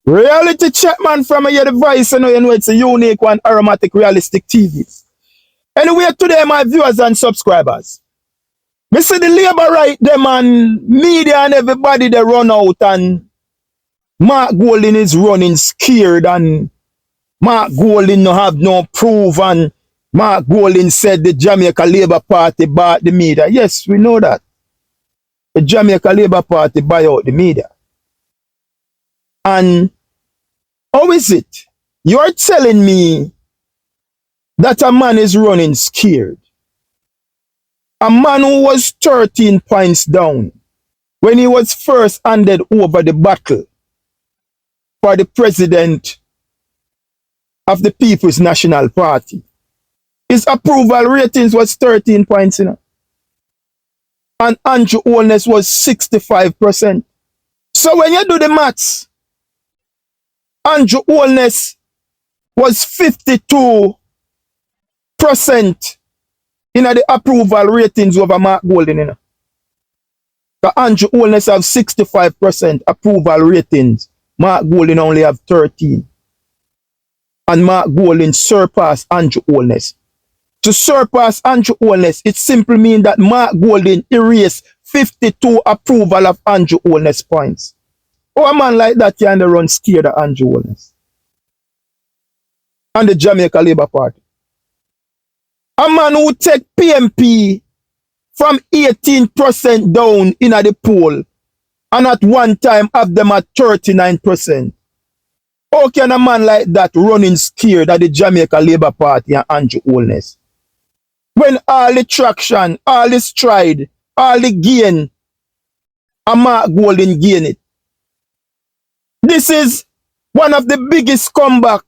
Reality check, man, from a the voice, you know it's a unique one, aromatic, realistic TV. Anyway, today, my viewers and subscribers, me see the labor right them and media and everybody they run out and Mark Golding is running scared and Mark Golding no have no proof and Mark Golding said the Jamaica Labour Party bought the media. Yes, we know that. The Jamaica Labour Party buy out the media. And how is it? You're telling me that a man is running scared. A man who was 13 points down when he was first handed over the battle for the president of the People's National Party. His approval ratings was 13 points, and Anju Holness was 65%. So when you do the maths, Anju Holness was 52% in the approval ratings over Mark Golding. The Anju Holness have 65% approval ratings. Mark Golding only have 13. And Mark Golding surpassed Anju Holness. To surpass Anju Holness, it simply means that Mark Golding erased 52 approval of Anju Holness points. Oh, a man like that can run scared of Anju Holness and the Jamaica Labour Party. A man who take PMP from 18% down in the poll and at one time have them at 39%. How can a man like that running scared of the Jamaica Labour Party and Anju Holness? When all the traction, all the stride, all the gain, a Mark Golding gain it. This is one of the biggest comeback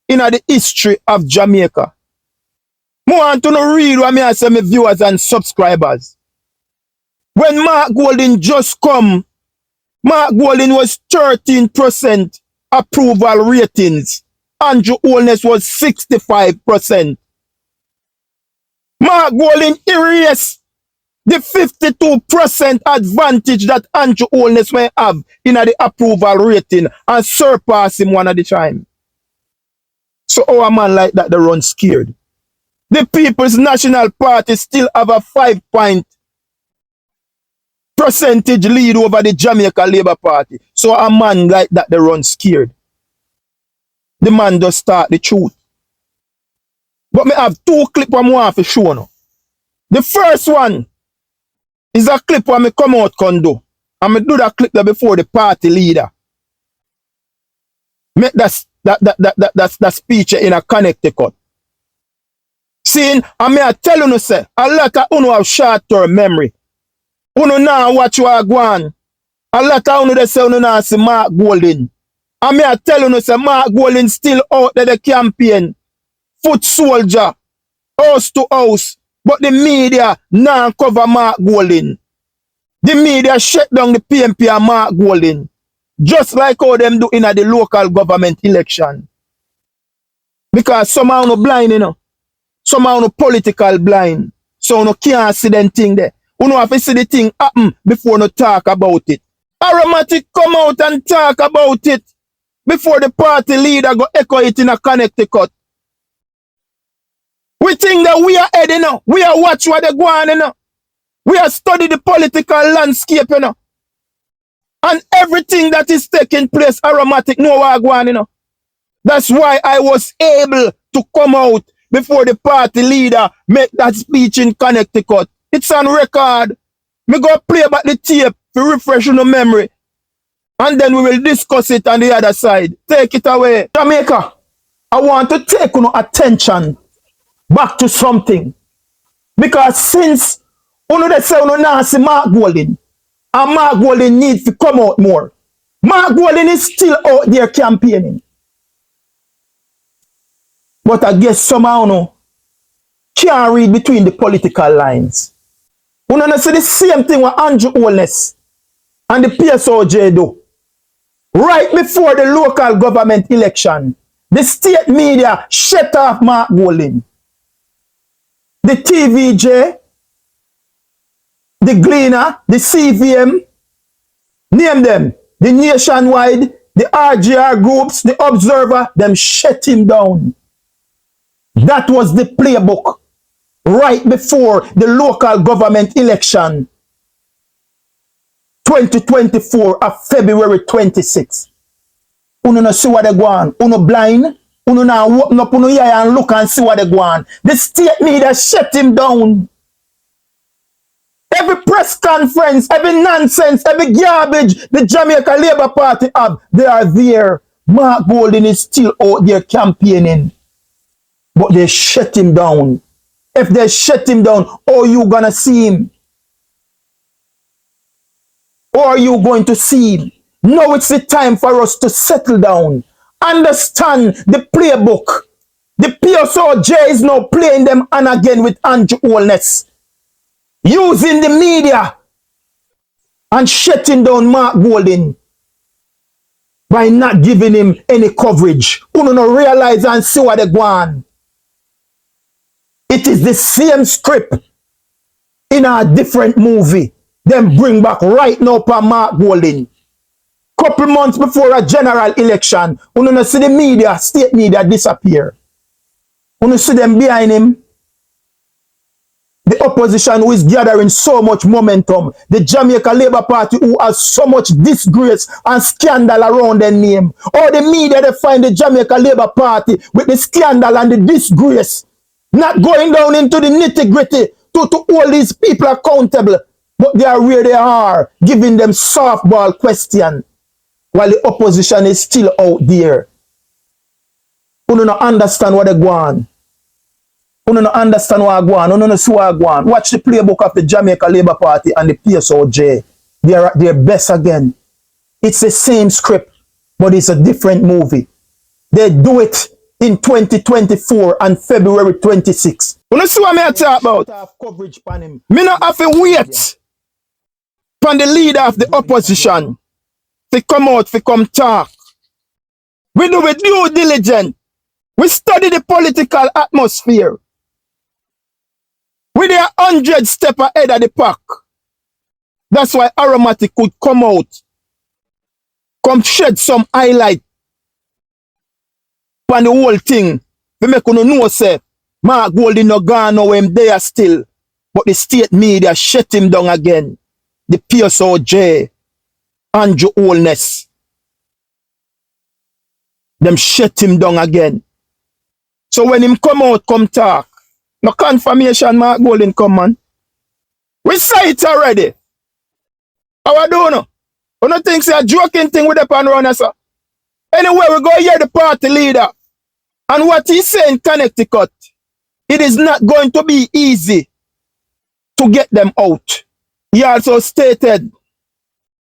in the history of Jamaica. I want to read what I say, my viewers and subscribers. When Mark Golding just come, Mark Golding was 13% approval ratings. Anju Holness was 65%. Mark Golding erased the 52% advantage that Anju Holness may have in the approval rating and surpass him one at a time. So how a man like that they run scared? The People's National Party still have a 5-point percentage lead over the Jamaica Labour Party. So a man like that they run scared. The man just start the truth. But me have two clips I want to show now. The first one is a clip where me come out condo. And me do that clip there before the party leader make that speech in a Connecticut. Seeing, and me I tell you, say, a lot of you have short-term memory. You now watch you are going. A lot of you say you now see Mark Golding. And me I tell you, say Mark Golding still out there the campaign. Foot soldier, house to house. But the media now cover Mark Golding. The media shut down the PMP and Mark Golding. Just like how them do in the local government election. Because somehow no blind, you know. Somehow no political blind. So no can't see them thing there. You know have to see the thing happen before no talk about it. Aromatic come out and talk about it before the party leader go echo it in a Connecticut. We think that we are heading now. We are watch what they go on, you know. We are study the political landscape, you know. And everything that is taking place, aromatic, know what go on, you know. That's why I was able to come out before the party leader make that speech in Connecticut. It's on record. Me go play back the tape to refresh your memory. And then we will discuss it on the other side. Take it away. Jamaica, I want to take attention back to something. Because since they say now see Mark Golding, and Mark Golding needs to come out more. Mark Golding is still out there campaigning. But I guess somehow can't read between the political lines. You know, say the same thing with Anju Holness and the PSOJ do. Right before the local government election, the state media shut off Mark Golding. The TVJ, the Gleaner, the CVM, name them, the Nationwide, the RGR groups, the Observer, them shut him down. That was the playbook right before the local government election 2024 of February 26. Uno no see what they go on. Uno blind. Uno now open up uno ear and look and see what they go on. The state media shut him down. Every press conference, every nonsense, every garbage the Jamaica Labour Party have, they are there. Mark Golding is still out there campaigning. But they shut him down. If they shut him down, how are you gonna see him? Or are you going to see him? Now it's the time for us to settle down. Understand the playbook. The PSOJ is now playing them on again with Anju Holness. Using the media and shutting down Mark Golding by not giving him any coverage. You don't realize and see what they go on. It is the same script in a different movie. Them bring back right now for Mark Golding. Couple months before a general election, you don't see the media, state media disappear. You don't see them behind him. The opposition who is gathering so much momentum. The Jamaica Labour Party who has so much disgrace and scandal around their name. Or the media they find the Jamaica Labour Party with the scandal and the disgrace. Not going down into the nitty-gritty to hold these people accountable. But they are where they are, giving them softball question. While the opposition is still out there. You don't understand what they go on. You don't understand what I go on. You don't see what I go on. Watch the playbook of the Jamaica Labour Party and the PSOJ. They are at their best again. It's the same script, but it's a different movie. They do it in 2024 and February 26. You don't see what I talk about? Coverage on him. Me not have to wait for the leader of the opposition to come out, to come talk. We do it due diligence. We study the political atmosphere. We are 100 steps ahead of the pack. That's why Aromatic could come out, come shed some highlight on the whole thing. We make you know, say, Mark Golding no gone now, him there still. But the state media shut him down again. The PSOJ, Anju Holness. Them shut him down again. So when him come out, come talk. No confirmation Mark Golding come, man. We say it already. How I do know? You don't think it's a joking thing with the pan runner, sir? Anyway, we go hear the party leader. And what he say in Connecticut, it is not going to be easy to get them out. He also stated,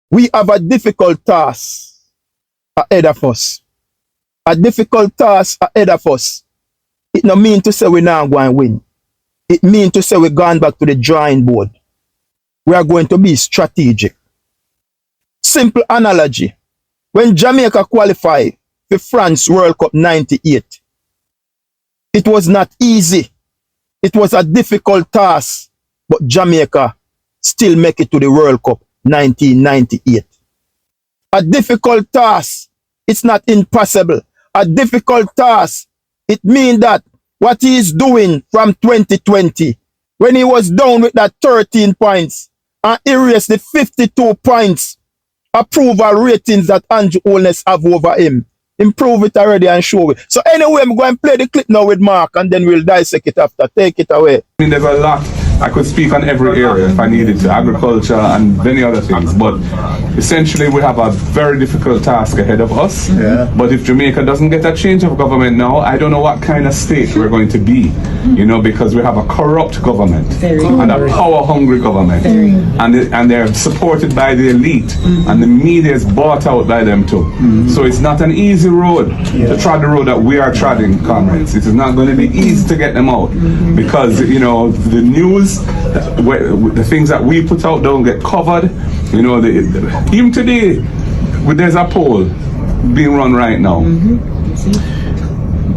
we have a difficult task ahead of us. A difficult task ahead of us. It no mean to say we're not going to win. It means to say we're going back to the drawing board. We are going to be strategic. Simple analogy. When Jamaica qualified for France World Cup 98, it was not easy. It was a difficult task, but Jamaica still make it to the World Cup 1998. A difficult task, it's not impossible. A difficult task, it means that what he is doing from 2020, when he was down with that 13 points and erased the 52 points approval ratings that Anju Holness have over him. Improve it already and show it. So anyway, I'm going to play the clip now with Mark and then we'll dissect it after. Take it away. I mean, there's a lot. I could speak on every area if I needed to, agriculture and many other things, but essentially we have a very difficult task ahead of us. Yeah. But if Jamaica doesn't get a change of government now, I don't know what kind of state we're going to be, you know, because we have a corrupt government and a power-hungry government, and they're supported by the elite, and the media is bought out by them too. So it's not an easy road to trod the road that we are treading, comrades. It is not going to be easy to get them out because, you know, the news, the things that we put out don't get covered. You know, even today, there's a poll being run right now.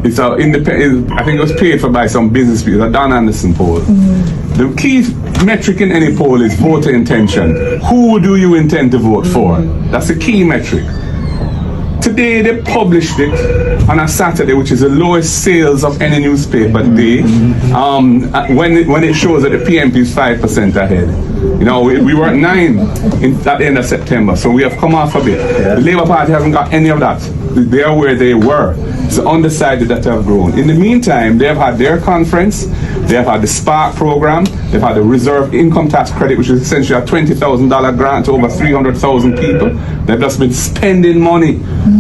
It's a independent. I think it was paid for by some business people. A Don Anderson poll. The key metric in any poll is voter intention. Who do you intend to vote for? That's the key metric. Today they published it on a Saturday, which is the lowest sales of any newspaper day. When it shows that the PMP is 5% ahead. You know, we were at 9 at the end of September, so we have come off a bit. The Labour Party hasn't got any of that. They are where they were. It's undecided that have grown. In the meantime, they have had their conference, they have had the Spark program, they've had the Reserve Income Tax Credit, which is essentially a $20,000 grant to over 300,000 people. They've just been spending money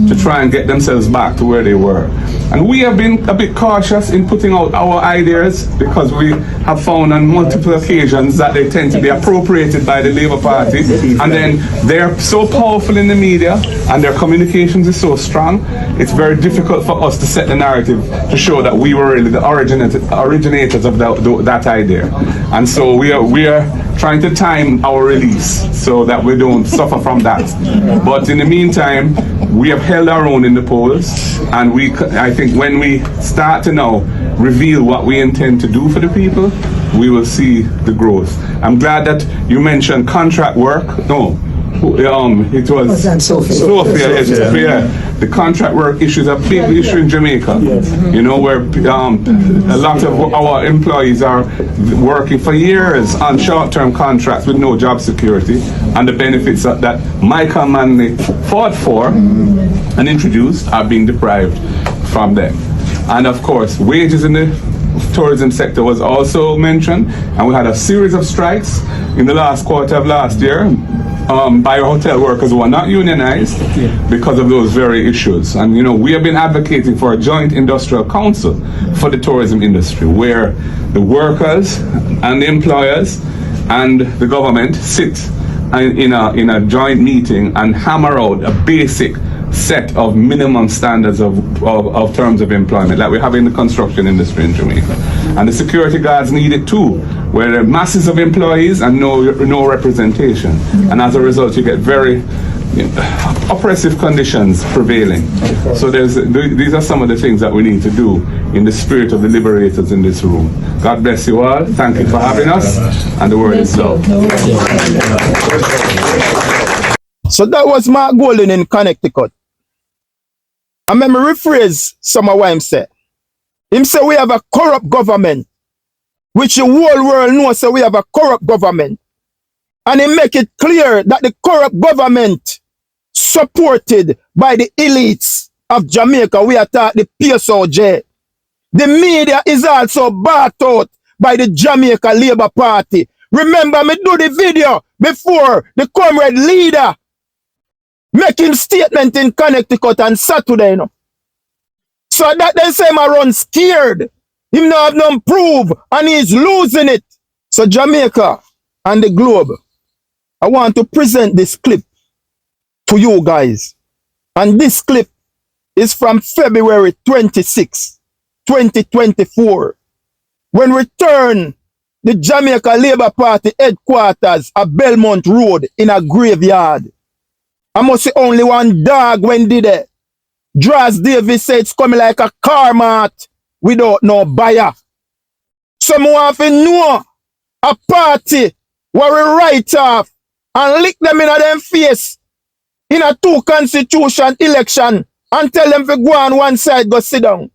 to try and get themselves back to where they were. And we have been a bit cautious in putting out our ideas because we have found on multiple occasions that they tend to be appropriated by the Labour Party, and then they're so powerful in the media and their communications is so strong, it's very difficult for us to set the narrative to show that we were really the originators of that idea. And so we are trying to time our release so that we don't suffer from that. But in the meantime, we have held our own in the polls, and I think when we start to now reveal what we intend to do for the people, we will see the growth. I'm glad that you mentioned contract work. No, it was Sophia. Yeah. The contract work issue is a big issue in Jamaica. You know, where a lot of our employees are working for years on short-term contracts with no job security, and the benefits that Michael Manley fought for and introduced are being deprived from them. And of course, wages in the tourism sector was also mentioned, and we had a series of strikes in the last quarter of last year by hotel workers who are not unionized because of those very issues. And you know, we have been advocating for a joint industrial council for the tourism industry, where the workers and the employers and the government sit in a joint meeting and hammer out a basic set of minimum standards of terms of employment like we have in the construction industry in Jamaica. And the security guards need it too, where there are masses of employees and no representation. And as a result, you get very oppressive conditions prevailing. So these are some of the things that we need to do in the spirit of the liberators in this room. God bless you all. Thank you for having us. And the word is love. So that was Mark Golden in Connecticut. And let me rephrase some of what him said. Him say we have a corrupt government, which the whole world knows, so we have a corrupt government. And he make it clear that the corrupt government supported by the elites of Jamaica, we are taught the PSOJ. The media is also bought out by the Jamaica Labour Party. Remember me do the video before the comrade leader making statement in Connecticut on Saturday, you know. So that they say him a run scared. Him not have none proof and he's losing it. So Jamaica and the globe, I want to present this clip to you guys. And this clip is from February 26, 2024. When we turn the Jamaica Labour Party headquarters at Belmont Road in a graveyard. I must say only one dog when did it. Dras Davis said it's coming like a car mart without no buyer. Someone have to know a party where we write off and lick them in them face in a 2 constitution election and tell them to go on one side, go sit down.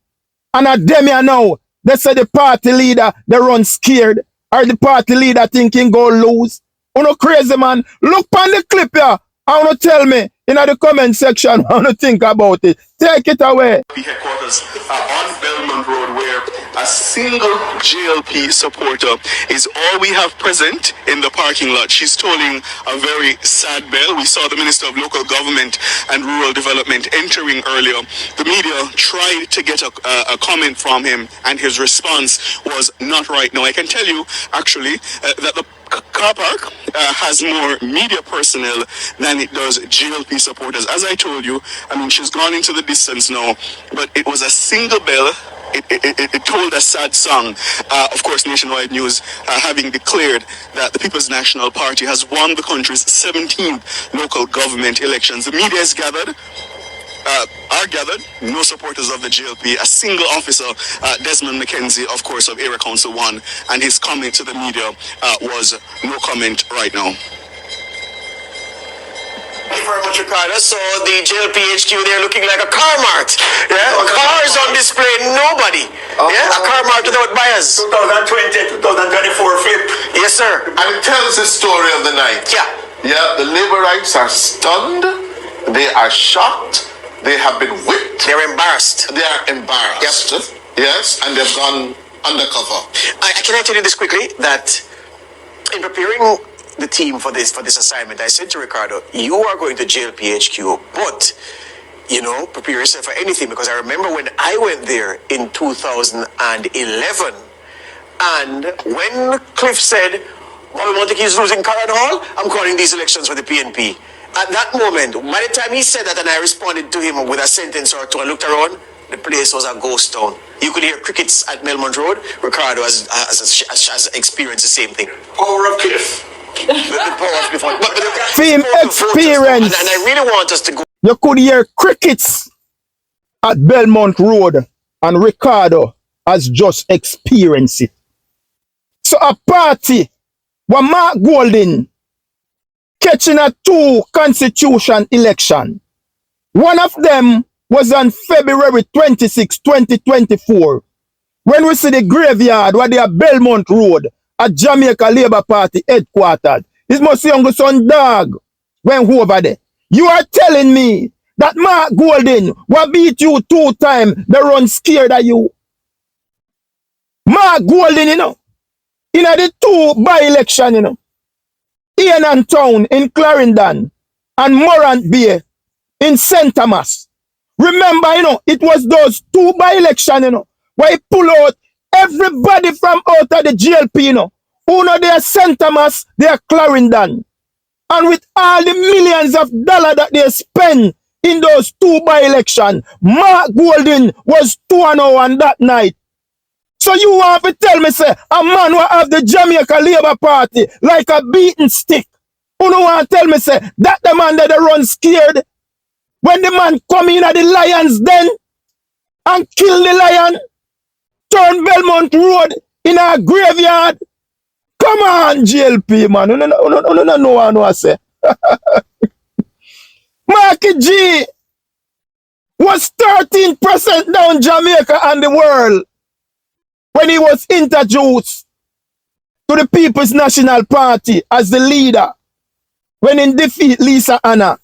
And at them here now, they say the party leader, they run scared. Or the party leader thinking go lose. You know, crazy man. Look on the clip here. I want to tell me in the comment section how to think about it. Take it away. Headquarters on Belmont Road, where a single GLP supporter is all we have present in the parking lot. She's tolling a very sad bell. We saw the Minister of Local Government and Rural Development entering earlier. The media tried to get a comment from him, and his response was not right. Now, I can tell you, actually, that the car park has more media personnel than it does GLP supporters. As I told you, I mean, she's gone into the distance now, but it was a single bell. It told a sad song. Of course, Nationwide News having declared that the People's National Party has won the country's 17th local government elections. The media is gathered. Are gathered, no supporters of the GLP, a single officer, Desmond McKenzie, of course, of Area Council 1, and his comment to the media was no comment right now. you very much, Ricardo. So the JLPHQ there looking like a car mart. Yeah, cars on display, nobody. Yeah, a car mart without buyers. 2020, 2024 flip. Yes, sir. And it tells the story of the night. Yeah. Yeah, the Laborites are stunned, they are shocked, they have been whipped. They're embarrassed. They are embarrassed. Yep. Yes, and they've gone undercover. Can I tell you this quickly? That in preparing the team for this assignment, I said to Ricardo, you are going to jail PHQ, but you know, prepare yourself for anything, because I remember when I went there in 2011, and when Cliff said, Bobby Montague is losing Carrot Hall, I'm calling these elections for the PNP. At that moment, by the time he said that and I responded to him with a sentence or two, I looked around, the place was a ghost town. You could hear crickets at Melmont Road. Ricardo has experienced the same thing. Power of Cliff. the power of Cliff. But Fame experience. And I really want us to go. You could hear crickets at Belmont Road, and Ricardo has just experienced it. So a party where Mark Golding catching a 2 constitution election. One of them was on February 26, 2024, when we see the graveyard where they are Belmont Road at Jamaica Labour Party headquarters. This must be Uncle Son Dog went over there. You are telling me that Mark Golding will beat you 2 times, they run scared of you. Mark Golding, you know, in the 2 by-election, you know, Ian Town in Clarendon and Morant Bay in St. Thomas. Remember, you know, it was those 2 by-election, you know, where he pull out everybody from out of the GLP, you know. Who know they are St. Thomas, they are Clarendon. And with all the millions of dollars that they spend in those 2 by-election, Mark Golding was 2-0 on that night. So you want to tell me, say, a man who have the Jamaica Labour Party like a beaten stick. You don't want to tell me, say, that the man that they run scared? When the man come in at the lion's den and kill the lion, turn Belmont Road in a graveyard. Come on, GLP, man. You don't know what I say. Marky G was 13% down Jamaica and the world when he was introduced to the People's National Party as the leader. When in defeat Lisa Anna,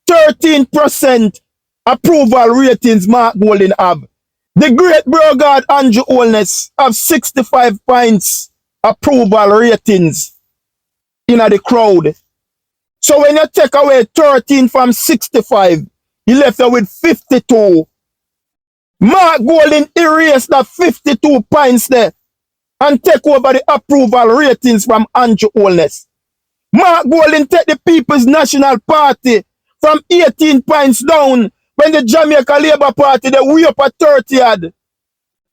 13% approval ratings Mark Golding have. The great bro God Anju Holness have 65 points approval ratings in the crowd. So when you take away 13 from 65, you left with 52. Mark Golding erased that 52 points there and take over the approval ratings from Anju Holness. Mark Golding take the People's National Party from 18 points down when the Jamaica Labour Party, they way up at 30 and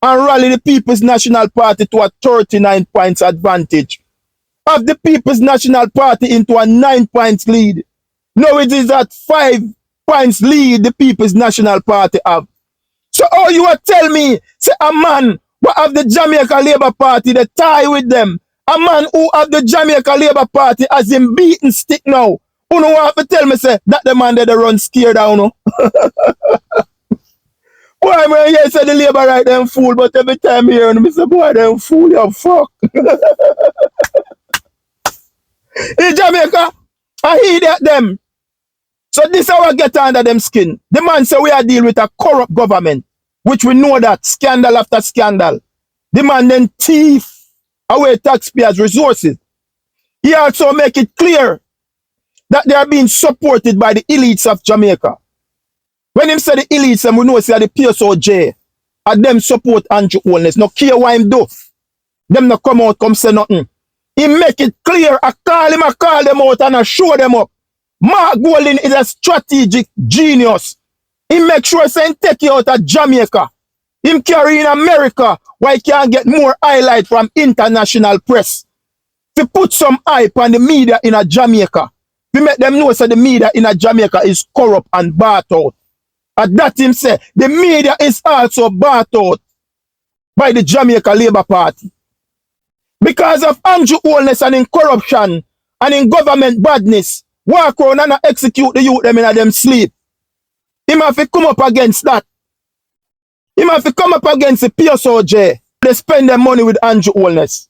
rally the People's National Party to a 39 points advantage. Of the People's National Party into a 9 points lead. Now it is at 5 points lead the People's National Party have. So all you are tell me, say a man who have the Jamaica Labour Party, they tie with them. A man who have the Jamaica Labour Party as him beaten stick now. Who no want to tell me say that the man that they run scared down. No? Boy, man, you say the Labour right them fool, but every time you hear them, I say, boy, them fool, you fuck. In Jamaica, I hear that them. So this how I get under them skin. The man say we are deal with a corrupt government, which we know that scandal after scandal. The man then thief away taxpayers' resources. He also make it clear that they are being supported by the elites of Jamaica. When him say the elites, and we know say the PSOJ, and them support Anju Holness. No care what him do. Them no come out, come say nothing. He make it clear, I call them out and I show them up. Mark Golding is a strategic genius. He make sure say take you out of Jamaica. Him carry in America where he can get more highlight from international press. To put some hype on the media in a Jamaica. We make them know that the media in a Jamaica is corrupt and bought out. And that him say, the media is also bought out by the Jamaica Labour Party. Because of Anju Holness and in corruption and in government badness, walk around and execute the youth them in them sleep. Him have to come up against that. Him have to come up against the PSOJ. They spend their money with Anju Wellness.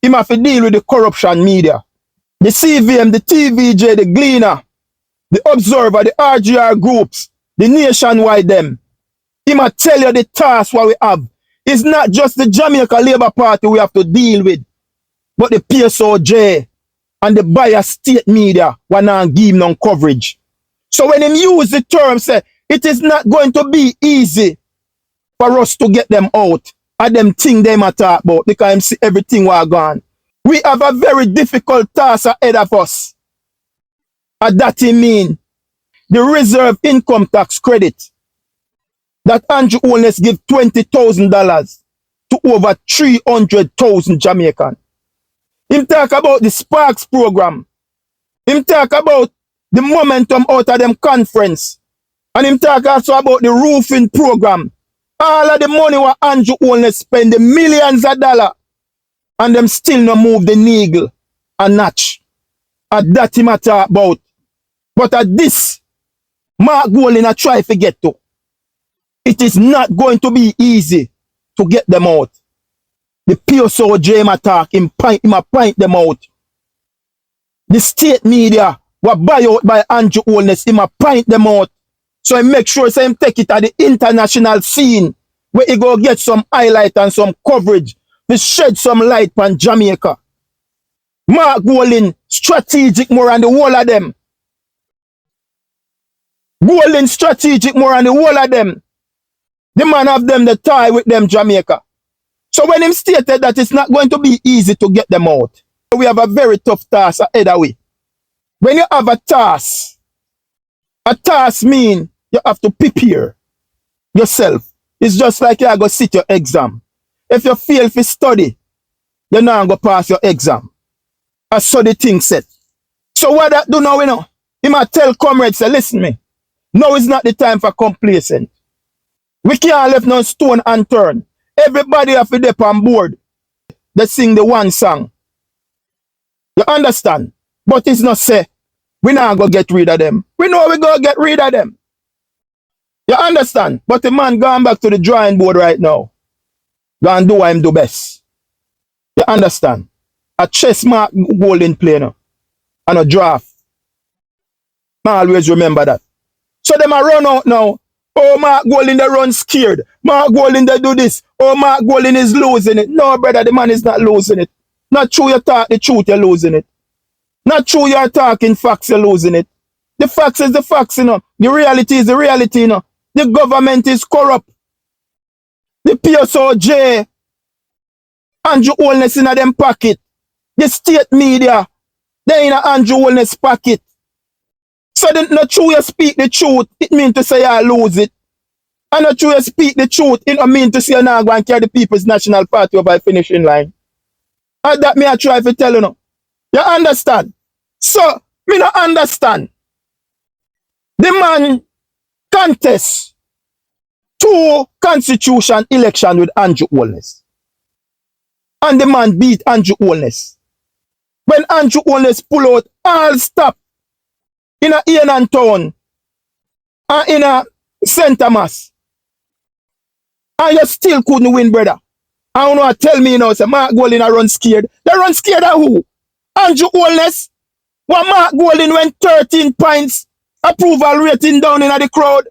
Him have to deal with the corruption media. The CVM, the TVJ, the Gleaner, the Observer, the RGR groups, the nationwide them. Him a tell you the task what we have. It's not just the Jamaica Labour Party we have to deal with, but the PSOJ and the biased state media will not give him no coverage. So when him use the term, say, it is not going to be easy for us to get them out of them thing they might talk about because him see everything was gone. We have a very difficult task ahead of us. And that he mean the reserve income tax credit that Anju Wellness give $20,000 to over 300,000 Jamaican. Him talk about the Sparks program. Him talk about the momentum out of them conference. And him talk also about the roofing program. All of the money what Anju Wellness spend, the millions of dollars, and them still no move the needle a notch. At that him a talk about. But at this, Mark Golding a try to get to. It is not going to be easy to get them out. The PSOJ him attack, him a point them out. The state media what buy out by Anju Wellness, him a point them out. So he make sure so him take it at the international scene where he go get some highlight and some coverage to shed some light on Jamaica. Mark Golding strategic more than the whole of them. Golding strategic more than the whole of them. The man have them the tie with them Jamaica. So when him stated that it's not going to be easy to get them out, we have a very tough task ahead of we. When you have a task mean you have to prepare yourself. It's just like you go sit your exam. If you fail to study, you're not going to pass your exam. I saw the thing set. So what that do now, you know? He might tell comrades, say, listen me, now is not the time for complacent. We can't leave no stone unturned. Everybody have to dip on board. They sing the one song. You understand? But it's not say, we not going to get rid of them. We know we going to get rid of them. You understand? But the man gone back to the drawing board right now. Go and do what him do best. You understand? A chess Mark Golding play now. And a draft. I always remember that. So them a run out now. Oh, Mark Golding they run scared. Mark Golding they do this. Oh, Mark Golding is losing it. No, brother, the man is not losing it. Not true you talk the truth, you're losing it. Not true you're talking facts, you're losing it. The facts is the facts, you know. The reality is the reality, you know. The government is corrupt. The PSOJ, Anju Wellness in them pocket. The state media, they in a Anju Wellness pocket. So then not true you speak the truth, it means to say you lose it. And not true you speak the truth, it don't mean to say you not going to carry the People's National Party over the finishing line. And that me I try to tell you now. You understand? So, me not understand. The man contest 2 constitution election with Anju Wellness. And the man beat Anju Wellness. When Anju Wellness pull out all stop in a Ian town and in a St. Thomas. And you still couldn't win, brother. I don't know, tell me now, say Mark Golding a run scared. They run scared of who? Anju Wellness. When Mark Golding went 13 points approval rating down in the crowd.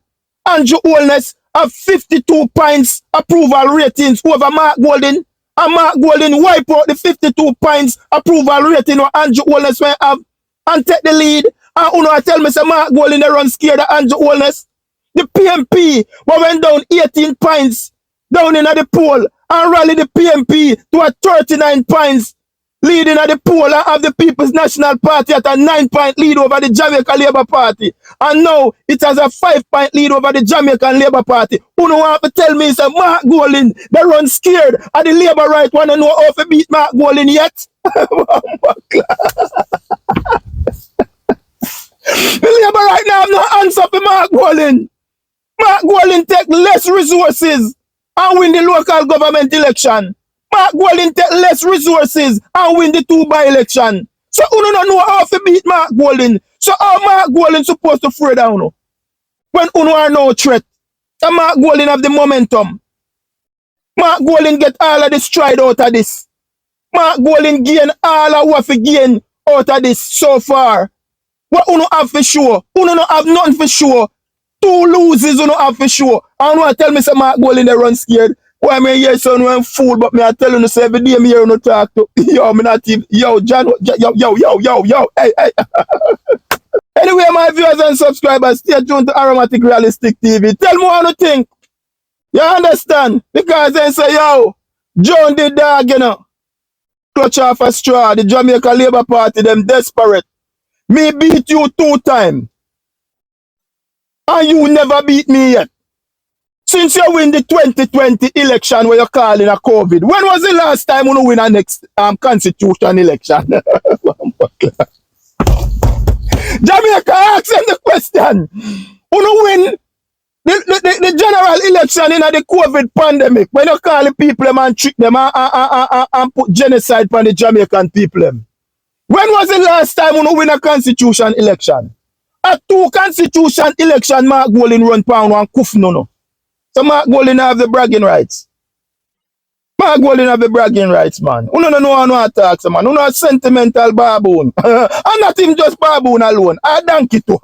Anju Wellness have 52 points approval ratings over Mark Golding. And Mark Golding wipe out the 52 points approval rating what Anju Wellness may have and take the lead. And you know, tell me say Mark Golding they run scared of Anju Wellness. The PMP went down 18 points down in the poll and rally the PMP to a 39 points leading at the poll and have the People's National Party at a 9-point lead over the Jamaica Labour Party. And now it has a 5-point lead over the Jamaican Labour Party. Who don't want to tell me say Mark Golding they run scared and the Labour right want to know how to beat Mark Golding yet? The Labour right now have no answer for Mark Golding. Mark Golding take less resources and win the local government election. Mark Golding take less resources and win the 2 by-election. So you don't know how to beat Mark Golding. So how Mark Golding supposed to afraid of uno? When uno are no threat. And Mark Golding have the momentum. Mark Golding get all of the stride out of this. Mark Golding gain all of what he gain out of this so far. What uno have for sure? Uno no have nothing for sure. 2 loses uno have for sure. And uno tell me say Mark Golding they run scared. Why me hear son when fool, but me I tell you say every day me hear uno talk to. Yo, me not even, yo, John, yo, hey. Anyway, my viewers and subscribers, stay tuned to Aromatic Realistic TV. Tell me what you think. You understand? Because they say, yo, John the dog, you know. Clutch off a straw. The Jamaica Labour Party, them desperate. Me beat you 2 times. And you never beat me yet. Since you win the 2020 election where you're calling a COVID, when was the last time you win a next constitution election? Jamaica ask them the question. You win the general election in the COVID pandemic when you call the people and trick them and put genocide on the Jamaican people. When was the last time you win a constitution election? A 2 constitution election Mark Golding run pound and kuf no. So Mark Golding have the bragging rights. Mark Golding have the bragging rights, man. You don't know how to talk, man. You know a sentimental baboon. And not him just baboon alone. A donkey too.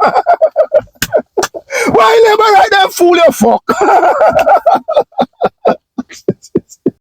Why never write that fool your fuck?